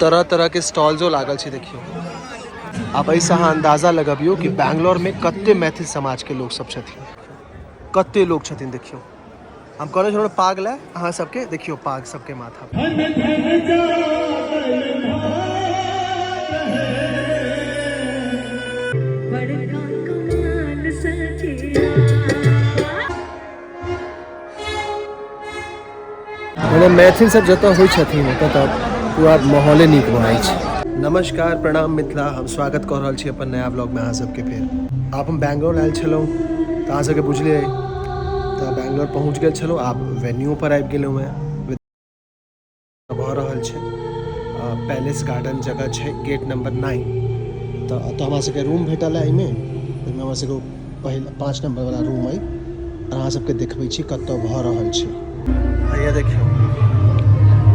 तरह तरह के स्टॉल जो लागल छे देखियो। आप ऐसा अंदाजा लगाबियो कि बैंगलोर में कत्ते मैथिल समाज के लोग सब छथिन, कत्ते लोग छथिन देखियो। हम कहने छलहुँ पाग लै अहाँ सबके देखियो, पाग सबके माथा पर। मैथिल सब जतऽ होइ छथिन ओतऽ तऽ पूरा माहौले नीक भऽ छै। नमस्कार, प्रणाम मिथिला। हम स्वागत कऽ रहल छी अपन नया ब्लॉग में अहाँ सबके। फेर आप हम बैंगलोर आयल छलहुँ तऽ अहाँ सबके बुझलिए तऽ बैंगलोर पहुँच गेल छलहुँ। आब वेन्यू पर आबि गेलहुँ हैं। भऽ रहल छै पैलेस गार्डन जगह छै, गेट नंबर 9। तऽ एतऽ हमरा सबके रूम भेटल है। एहिमे हमरा सबके पहिल 5 नंबर वाला रूम अइ। अहाँ सबके देखबै छी कतऽ भऽ रहल छै। हैया देखियो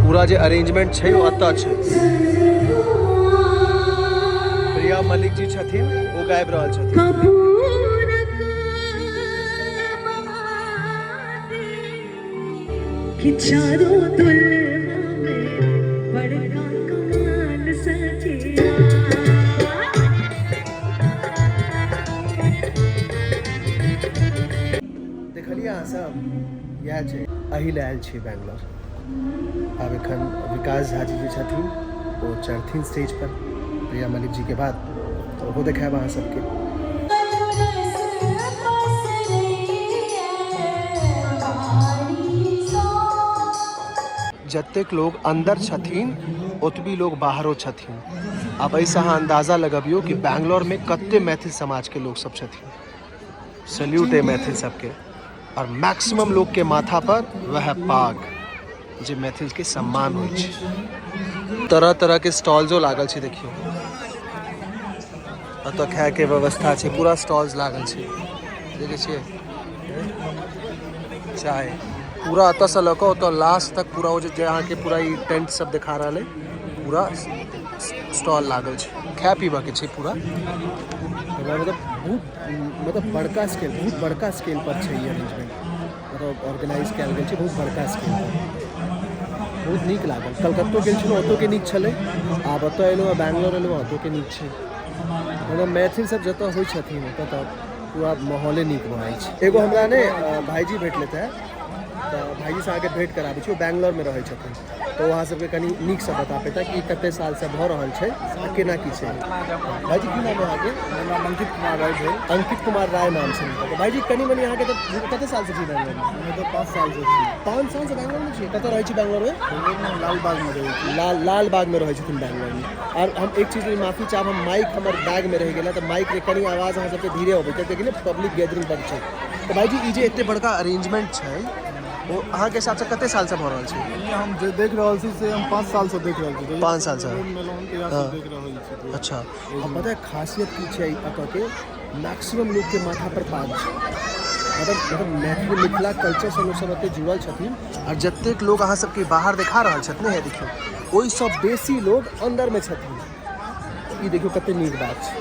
पूरा जे अरेंजमेंट छै वो अतः छै। प्रिया मलिक जी छथिन, वो गाबि रहल छथिन। देखलिए अहाँ सब, इएह छै। एहि लए आयल छी बैंगलोर। आब एखन विकास झा जी जे छथिन वो चढ़थिन स्टेज पर प्रिया मलिक जी के बाद, तो वो देखायब अहाँ सबके। जतेक लोग अंदर छथिन ओतबी लोग बाहरो छथिन। आप ऐसा अंदाजा लगाबियो कि बैंगलोर में कत्ते मैथिल समाज के लोग सब छथिन। सल्यूट है मैथिल सबके। और मैक्सिमम लोग के माथा पर वह पाग जे मैथिल के सम्मान होइ छै। तरह तरह के स्टॉल जो लागल छै देखियो। अतः खाय के व्यवस्था छै, पूरा स्टॉल्स लागल छै। देखे छियै चाय पूरा अतः से लऽ कऽ ओतऽ लास्ट तक पूरा जे अहाँ के पूरा ई टेंट सब दिखा रहा है, पूरा स्टॉल लागल छै। खाय पीबा के छै पूरा। मतलब बड़का स्केल, बहुत बड़का स्केल पर छै ये अरेंजमेंट। मतलब ऑर्गेनाइज कयल गेल छै बहुत बड़का स्केल पर। बहुत नीक लागल। कलकत्तो गेल छलहुँ, ओतौ के नीक छलै। आब एतऽ एलहुँ, बैंगलोर एलहुँ, ओतौ के नीक छै। मतलब मैथिल सब जतऽ होइ छथिन ओतऽ तऽ पूरा माहौले नीक भऽ छै। एगो हमरा ने भाईजी भेटलथि है, तऽ भाईजी से आगे भेंट कराबै छी। बैंगलोर में रहै छथिन, तो वहाँ सबके कनी नीक से बता पेता कि कते साल से भऽ रहल छै आ केना की छै। भाईजी की नाम है अहाँके? मेरा नाम अंकित कुमार राय है। अंकित कुमार राय नाम से। तो भाईजी कनी मनी अहाँके तऽ कते साल से छी बैंगलोर में? मैं तो 5 साल से छी। 5 साल से बैंगलोर में छी। कतऽ रहै छी बैंगलोर में? लालबाग में रहै छी। लालबाग में रहै छथिन बैंगलोर में। और हम एक चीज में माफी चाहब, हम माइक हमर बैग में रह गेल तऽ माइक के कनी आवाज अहाँ सबके धीरे अबै छै, कियाकि पब्लिक गैदरिंग बड़ छै। तो भाईजी ई जे एते बड़का अरेंजमेंट छै वो अहाँ के हिसाब से कते साल से भऽ रहल छै? हम जे देख रहल छी से हम 5 साल से देख रहल छी। 5 साल से देख रहल छी। अच्छा, हम पता है खासियत की छै एतऽ के? मैक्सिमम लोग के माथा पर पाग छै। मतलब मैथिली मिथिला कल्चर से लोग सब एते जुड़ल छथिन। और जतेक लोग अहाँ सबके बाहर देखा रहल छथिन है देखियो, ओहि सब बेसी लोग अंदर में छथिन। ई देखियो कते नीक बात छै।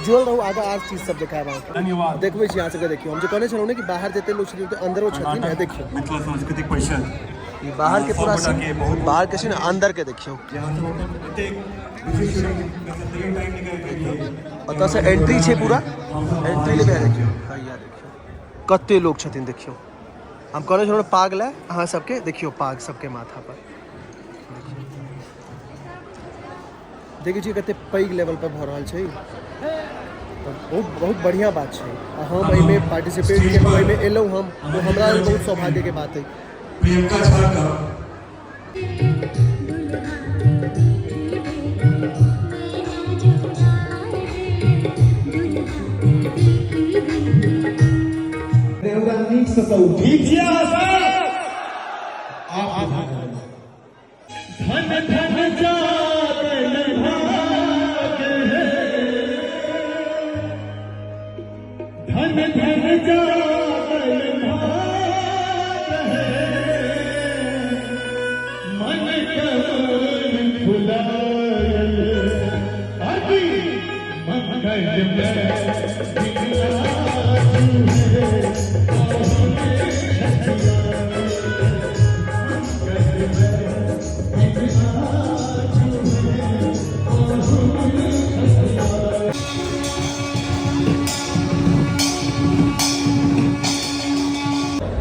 जुड़ल रहू, आगे आर चीज सब देखायब अहाँके। देखबै छी अहाँ सबके। देखियो हम जे कहने छलहुँ ने कि बाहर जते लोग छथिन तऽ अंदरो छथिन है। देखियो मिथिला सांस्कृतिक परिषद ई बाहर के पूरा बाहर के छै ना, अंदर के देखियो। ओतऽ से एंट्री छै, पूरा एंट्री लेबे देखियो। हैया देखियो कते लोग छथिन देखियो। हम कहने छलहुँ पाग लै अहाँ सबके देखियो, पाग सबके माथा पर। देखै छियै कते पैघ लेवल पर भऽ रहल छै। बहुत बहुत बढ़िया बात छै। हम एहिमे पार्टिसिपेट केलहुँ, एहिमे एलहुँ हम, तो हमरा लेल बहुत सौभाग्य के बात है। प्रियंका झा का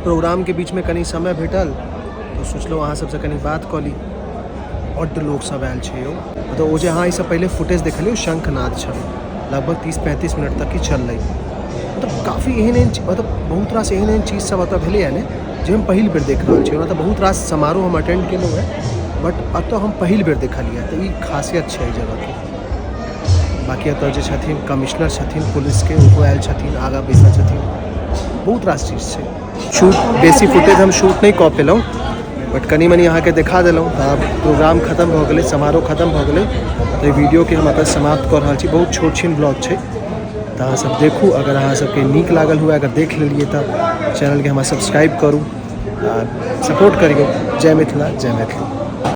प्रोग्राम के बीच में कनी समय भेटल तो सोचलो अहाँ सबसे कनी बात कऽ ली। बड्ड लोग सब आयल छै यौ, मतलब ओ जे अहाँ ईसँ पहिले फुटेज देखलियै शंखनाद छल, लगभग 30-35 मिनट तक ही चललै। मतलब काफ़ी एहन मतलब बहुत रास एहन चीज सब एतऽ भेलैए ने जे हम पहिल बेर देख रहल छी। ओना तऽ बहुत रास समारोह हम अटेंड केलहुँ है, बट एतऽ हम पहिल बेर देखलियै, तऽ ई खासियत छै एहि जगहके। बाकी एतऽ जे छथिन कमिश्नर छथिन पुलिसके, ओहो आयल छथिन, आगाँ बैसल छथिन। बहुत रास चीज छै। शूट बेसी फुटेज हम शूट नहीं कऽ पेलहुँ, बट कनी मनी अहाँके देखा देलहुँ। तऽ आब प्रोग्राम खत्म भऽ गेलै, समारोह खत्म भऽ गेलै, तऽ वीडियोके हम एतऽ समाप्त कऽ रहल छी। बहुत छोट छिन ब्लॉग छै, तऽ अहाँ सब देखू। अगर अहाँ सबके नीक लागल हुए, अगर देख लेलिए तऽ चैनल के हमरा सब्सक्राइब करू, सपोर्ट करियौ। जय मिथिला, जय मैथिली।